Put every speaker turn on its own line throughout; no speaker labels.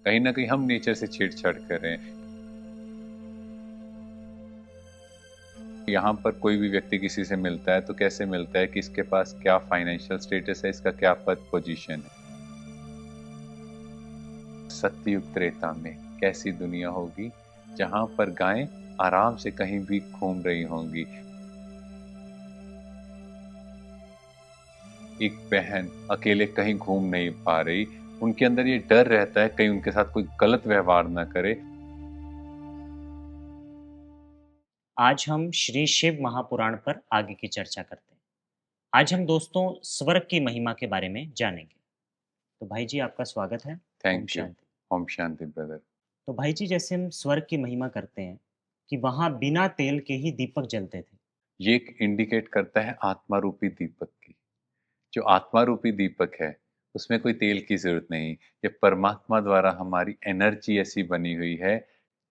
कहीं ना कहीं हम नेचर से छेड़छाड़ कर रहे हैं। यहाँ पर कोई भी व्यक्ति किसी से मिलता है तो कैसे मिलता है कि इसके पास क्या फाइनेंशियल स्टेटस है, इसका क्या पद पोजीशन है। सतयुग त्रेता में कैसी दुनिया होगी जहां पर गायें आराम से कहीं भी घूम रही होंगी। एक बहन अकेले कहीं घूम नहीं पा रही, उनके अंदर ये डर रहता है कहीं उनके साथ कोई गलत व्यवहार ना करे।
आज हम श्री शिव महापुराण पर आगे की चर्चा करते हैं। आज हम दोस्तों स्वर्ग की महिमा के बारे में जानेंगे। तो भाई जी आपका स्वागत है। ओम
थैंक यू।
शांति।
ओम शांति ब्रदर।
तो भाई जी जैसे हम स्वर्ग की महिमा करते हैं कि वहाँ बिना तेल के ही दीपक जलते थे।
ये एक इंडिकेट करता है आत्मा रूपी दीपक की। जो आत्मा रूपी दीपक है उसमें कोई तेल की जरूरत नहीं। ये परमात्मा द्वारा हमारी एनर्जी ऐसी बनी हुई है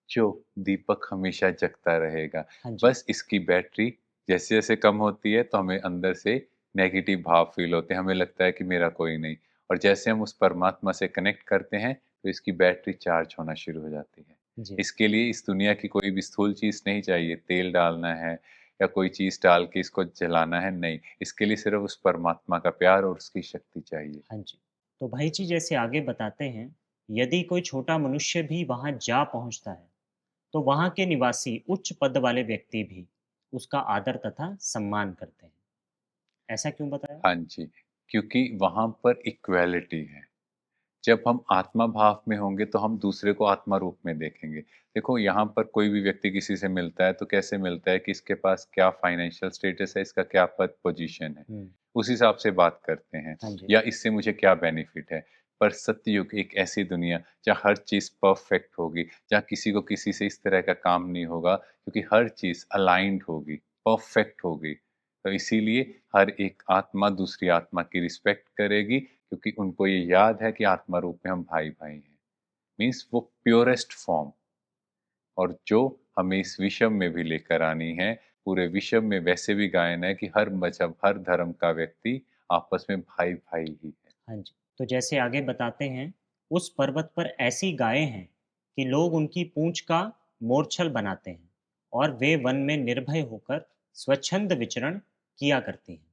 जो दीपक हमेशा जगता रहेगा।
हाँ जी।
बस इसकी बैटरी जैसे जैसे कम होती है तो हमें अंदर से नेगेटिव भाव फील होते हैं, हमें लगता है कि मेरा कोई नहीं। और जैसे हम उस परमात्मा से कनेक्ट करते हैं तो इसकी बैटरी चार्ज होना शुरू हो जाती है।
जी।
इसके लिए इस दुनिया की कोई भी स्थूल चीज नहीं चाहिए, तेल डालना है या कोई चीज डाल के इसको जलाना है, नहीं। इसके लिए सिर्फ उस परमात्मा का प्यार और उसकी शक्ति चाहिए।
हाँ जी। तो भाई जी जैसे आगे बताते हैं, यदि कोई छोटा मनुष्य भी वहाँ जा पहुँचता है तो वहाँ के निवासी उच्च पद वाले व्यक्ति भी उसका आदर तथा सम्मान करते हैं। ऐसा क्यों बताया?
हाँ जी, क्योंकि वहां पर इक्वेलिटी है। जब हम आत्मा भाव में होंगे तो हम दूसरे को आत्मा रूप में देखेंगे। देखो, यहाँ पर कोई भी व्यक्ति किसी से मिलता है तो कैसे मिलता है कि इसके पास क्या फाइनेंशियल स्टेटस है, इसका क्या पद पोजीशन है,
हम्म।
उस हिसाब से बात करते हैं।
हाँ जी।
या इससे मुझे क्या बेनिफिट है। पर सतयुग एक ऐसी दुनिया जहाँ हर चीज परफेक्ट होगी, जहाँ किसी को किसी से इस तरह का काम नहीं होगा, क्योंकि हर चीज अलाइंड होगी, परफेक्ट होगी। तो इसीलिए हर एक आत्मा दूसरी आत्मा की रिस्पेक्ट करेगी, क्योंकि उनको ये याद है कि आत्मा रूप में हम भाई भाई हैं। मीन्स वो प्योरेस्ट फॉर्म, और जो हमें इस विश्व में भी लेकर आनी है। पूरे विश्व में वैसे भी गायन है कि हर मजहब हर धर्म का व्यक्ति आपस में भाई भाई ही है।
हाँ जी। तो जैसे आगे बताते हैं, उस पर्वत पर ऐसी गायें हैं कि लोग उनकी पूंछ का मोरछल बनाते हैं और वे वन में निर्भय होकर स्वच्छंद विचरण किया करती हैं।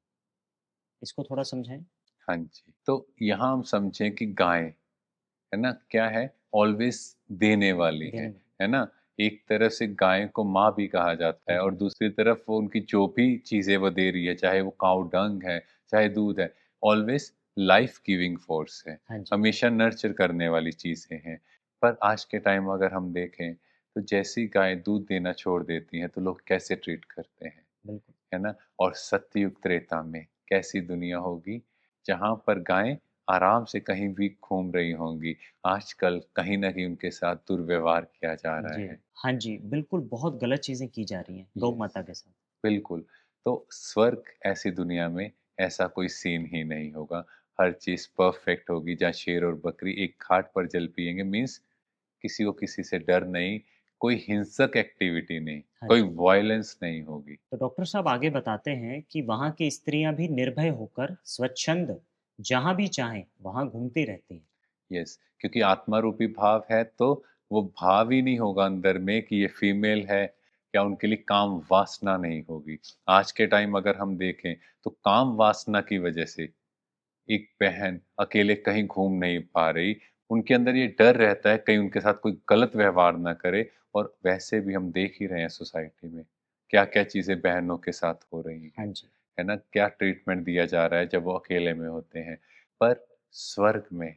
इसको थोड़ा समझाएं।
हाँ जी, तो यहाँ हम समझें कि गाय है ना क्या है, ऑलवेज देने वाली
देने में।
है ना। एक तरफ से गाय को माँ भी कहा जाता
हाँ
है,
जी।
और दूसरी तरफ वो उनकी जो भी चीजें वो दे रही है, चाहे वो काउ डंग है, चाहे दूध है, ऑलवेज लाइफ गिविंग फोर्स है।
हाँ जी।
हमेशा नर्चर करने वाली चीजें हैं। पर आज के टाइम अगर हम देखें तो जैसी गाय दूध देना छोड़ देती हैं तो लोग कैसे ट्रीट करते हैं,
बिल्कुल।
है ना। और सतयुग त्रेता में कैसी दुनिया होगी जहां पर गायें आराम से कहीं भी घूम रही होंगी। आजकल कहीं न कहीं उनके साथ दुर्व्यवहार किया जा रहा
जी।
है।
हाँ जी, बिल्कुल बहुत गलत चीज़ें की जा रही हैं गौ
यस,
माता के साथ।
बिल्कुल। तो स्वर्ग ऐसी दुनिया में ऐसा कोई सीन ही नहीं होगा। हर चीज़ परफेक्ट होगी, जहाँ शेर और बकरी एक घाट पर जल पिएँगे। मीन्स किसी को किसी से डर नहीं, कोई हिंसक एक्टिविटी नहीं,
हाँ
कोई
जी।
वॉयलेंस नहीं होगी।
तो डॉक्टर साहब आगे बताते हैं कि वहाँ की स्त्रियां भी निर्भय होकर स्वच्छंद जहाँ भी चाहें वहाँ घूमती रहती हैं।
यस, क्योंकि आत्मा रूपी भाव है तो वो भाव ही नहीं होगा अंदर में कि ये फीमेल है, या उनके लिए काम वासना नहीं होगी। आज के टाइम अगर हम देखें तो काम वासना की वजह से एक बहन अकेले कहीं घूम नहीं पा रही। उनके अंदर ये डर रहता है कहीं उनके साथ कोई गलत व्यवहार ना करे। और वैसे भी हम देख ही रहे हैं सोसाइटी में क्या-क्या चीज़ें बहनों के साथ हो रही
हाँ
हैं,
जी।
है ना? क्या ट्रीटमेंट दिया जा रहा है जब वो अकेले में होते हैं। पर स्वर्ग में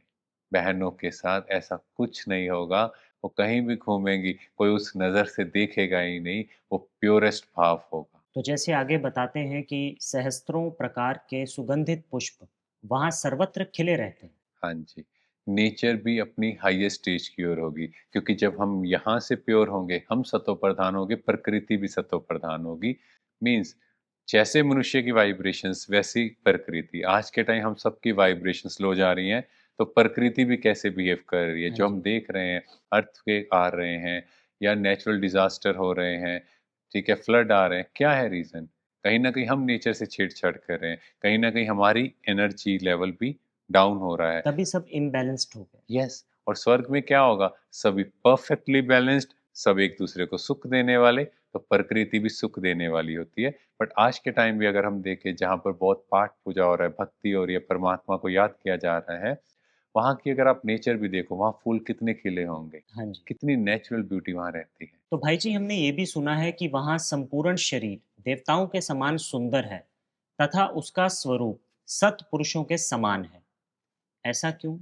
बहनों के साथ ऐसा कुछ नहीं होगा। वो कहीं भी घूमेंगी, कोई उस नज़र से देखेगा ही नहीं, वो प्योरेस्ट भाव होगा।
तो जैसे आगे बताते हैं कि सहस्त्रों प्रकार के सुगंधित पुष्प वहाँ सर्वत्र खिले रहते हैं।
हाँ जी, नेचर भी अपनी हाईएस्ट स्टेज की ओर होगी, क्योंकि जब हम यहाँ से प्योर होंगे, हम सतो प्रधान होंगे, प्रकृति भी सतो प्रधान होगी। मीन्स जैसे मनुष्य की वाइब्रेशंस वैसी प्रकृति। आज के टाइम हम सबकी वाइब्रेशंस लो जा रही हैं, तो प्रकृति भी कैसे बिहेव कर रही है,
हाँ
जो
जी।
हम देख रहे हैं, अर्थक्वेक आ रहे हैं या नेचुरल डिज़ास्टर हो रहे हैं, ठीक है, फ्लड आ रहे हैं, क्या है रीज़न? कहीं न कहीं हम नेचर से छेड़छाड़ कर रहे हैं, कहीं न कहीं हमारी एनर्जी लेवल भी डाउन हो रहा है।
तभी सब इम्बैलेंस्ड हो गए।
यस, और स्वर्ग में क्या होगा, सभी परफेक्टली बैलेंस्ड, सब एक दूसरे को सुख देने वाले, तो प्रकृति भी सुख देने वाली होती है। बट आज के टाइम भी अगर हम देखें जहाँ पर बहुत पाठ पूजा हो रहा है, भक्ति हो रही है, परमात्मा को याद किया जा रहा है, वहाँ की अगर आप नेचर भी देखो, वहाँ फूल कितने खिले होंगे,
हाँ जी।
कितनी नेचुरल ब्यूटी वहाँ रहती है।
तो भाई जी, हमने ये भी सुना है कि वहाँ संपूर्ण शरीर देवताओं के समान सुंदर है तथा उसका स्वरूप सत्पुरुषों के समान है। ऐसा क्यों?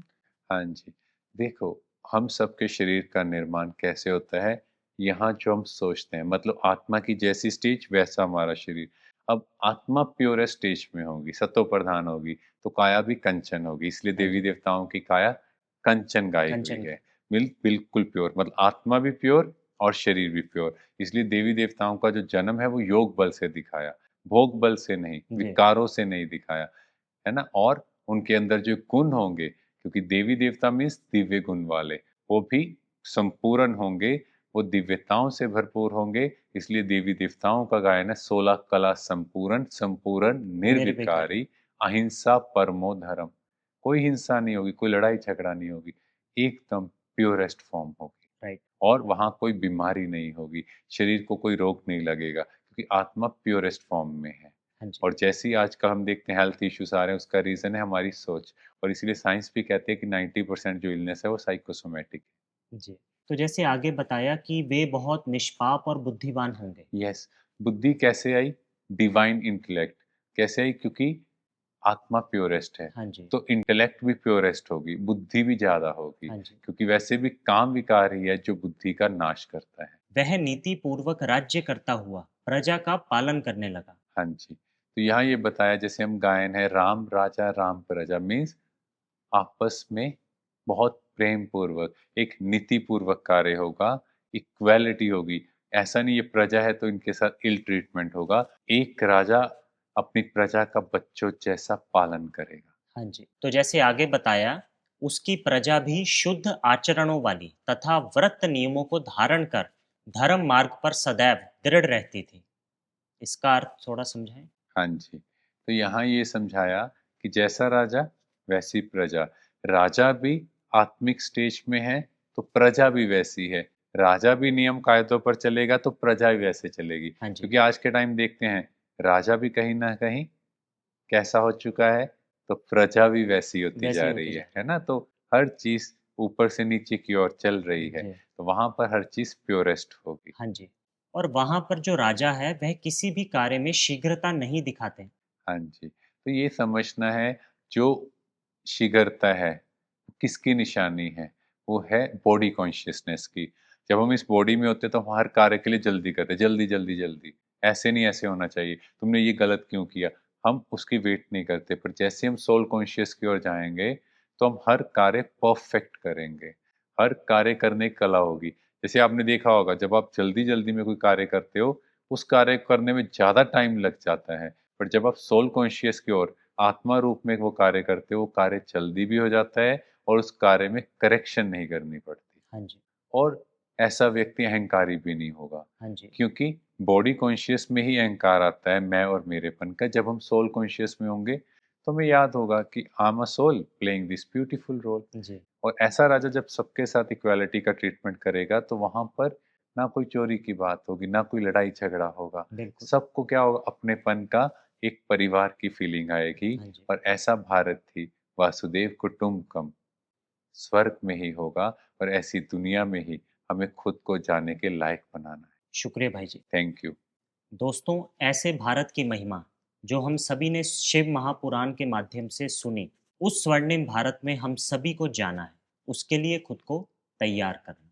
हाँ जी, देखो, हम सबके शरीर का निर्माण कैसे होता है, यहाँ जो हम सोचते हैं, मतलब आत्मा की जैसी स्टेज वैसा हमारा शरीर। अब आत्मा प्योरेस्ट स्टेज में होगी, सतो प्रधान होगी, तो काया भी कंचन होगी, इसलिए
हाँ
देवी
जी।
देवताओं की काया कंचन गाई हुई
कंचन।
है। बिल्कुल प्योर, मतलब आत्मा भी प्योर और शरीर भी प्योर। इसलिए देवी देवताओं का जो जन्म है वो योग बल से दिखाया, भोग बल से नहीं,
जी।
विकारों से नहीं दिखाया, है ना? और उनके अंदर जो गुण होंगे, क्योंकि देवी देवता मीन्स दिव्य गुण वाले, वो भी संपूर्ण होंगे, वो दिव्यताओं से भरपूर होंगे। इसलिए देवी देवताओं का गायन है 16 कला संपूर्ण, संपूर्ण
निर्विकार।
निर्विकारी, अहिंसा परमो धर्म। कोई हिंसा नहीं होगी, कोई लड़ाई झगड़ा नहीं होगी, एकदम प्योरेस्ट फॉर्म होगी।
राइट।
और वहाँ कोई बीमारी नहीं होगी, शरीर को कोई रोग नहीं लगेगा, क्योंकि आत्मा प्योरेस्ट फॉर्म में है।
हाँ जी।
और जैसे ही आजकल हम देखते हैं हेल्थ इश्यूज आ रहे हैं, उसका रीज़न है हमारी सोच। और इसीलिए साइंस भी कहती है कि 90% जो इलनेस है वो साइकोसोमैटिक
जी। तो जैसे आगे बताया कि वे बहुत निष्पाप और बुद्धिमान होंगे।
है। यस, बुद्धि कैसे आई? डिवाइन इंटेलेक्ट कैसे आई? क्योंकि आत्मा प्योरेस्ट है,
हाँ जी।
तो इंटेलेक्ट भी प्योरेस्ट होगी, बुद्धि भी ज़्यादा होगी,
हाँ जी।
क्योंकि वैसे भी काम विकार ही है जो बुद्धि का नाश करता है।
वह नीति पूर्वक राज्य करता हुआ प्रजा का पालन करने लगा।
हाँ जी, तो यहाँ ये बताया, जैसे हम गायन है राम राजा राम प्रजा, मीन्स आपस में बहुत प्रेम पूर्वक, एक नीति पूर्वक कार्य होगा, इक्वालिटी होगी। ऐसा नहीं ये प्रजा है तो इनके साथ इल ट्रीटमेंट होगा। एक राजा अपनी प्रजा का बच्चों जैसा पालन करेगा।
हाँ जी। तो जैसे आगे बताया, उसकी प्रजा भी शुद्ध आचरणों वाली तथा व्रत नियमों को धारण कर धर्म मार्ग पर सदैव दृढ़ रहती थी। इसका अर्थ थोड़ा समझाएं।
हाँ जी, तो यहाँ ये समझाया कि जैसा राजा वैसी प्रजा। राजा भी आत्मिक स्टेज में है, तो प्रजा भी वैसी है। राजा भी नियम कायदों पर चलेगा तो प्रजा भी वैसे चलेगी।
हाँ जी।
क्योंकि आज के टाइम देखते हैं, राजा भी कहीं न कहीं कैसा हो चुका है, तो प्रजा भी वैसी होती
वैसी
जा
होती
रही
जाती
है ना? तो हर चीज़ ऊपर से नीचे की ओर चल रही
है।
है,
जी।
तो वहाँ पर हर चीज़ प्योरेस्ट होगी।
हाँ जी। और वहाँ पर जो राजा है वह किसी भी कार्य में शीघ्रता नहीं दिखाते।
हाँ जी, तो ये समझना है, जो शीघ्रता है, किसकी निशानी है? वो है बॉडी कॉन्शियसनेस की। जब हम इस बॉडी में होते हैं तो हम हर कार्य के लिए जल्दी करते हैं, जल्दी, जल्दी, जल्दी। ऐसे नहीं, ऐसे होना चाहिए, तुमने ये गलत क्यों किया? हम उसकी वेट नहीं करते, पर जैसे हम सोल कॉन्शियस की ओर जाएँगे, तो हम हर कार्य परफेक्ट करेंगे। हर कार्य करने की कला होगी। जैसे आपने देखा होगा, जब आप जल्दी-जल्दी में कोई कार्य करते हो, उस कार्य करने में ज़्यादा टाइम लग जाता है। पर जब आप सोल कॉन्शियस की ओर आत्मा रूप में वो कार्य करते हो, वो कार्य जल्दी भी हो जाता है और उस कार्य में करेक्शन नहीं करनी पड़ती।
हाँ जी।
और ऐसा व्यक्ति अहंकारी भी नहीं होगा,
हाँ जी।
क्योंकि बॉडी कॉन्शियस में ही अहंकार आता है, मैं और मेरेपन का। जब हम सोल कॉन्शियस में होंगे तो हमें याद होगा कि I am a soul playing this beautiful role.
जी।
और ऐसा राजा जब सबके साथ इक्वालिटी का ट्रीटमेंट करेगा, तो वहां पर ना कोई चोरी की बात होगी, ना कोई लड़ाई झगड़ा होगा।
बिल्कुल।
सबको क्या होगा, अपनेपन का, एक परिवार की फीलिंग आएगी।
हाँ जी।
और ऐसा भारत ही वासुदेव कुटुंबकम स्वर्ग में ही होगा, और ऐसी दुनिया में ही हमें खुद को जाने के लायक बनाना है।
शुक्रिया भाई जी।
Thank you.
दोस्तों, ऐसे भारत की महिमा जो हम सभी ने शिव महापुराण के माध्यम से सुनी, उस स्वर्णिम भारत में हम सभी को जाना है। उसके लिए खुद को तैयार करना।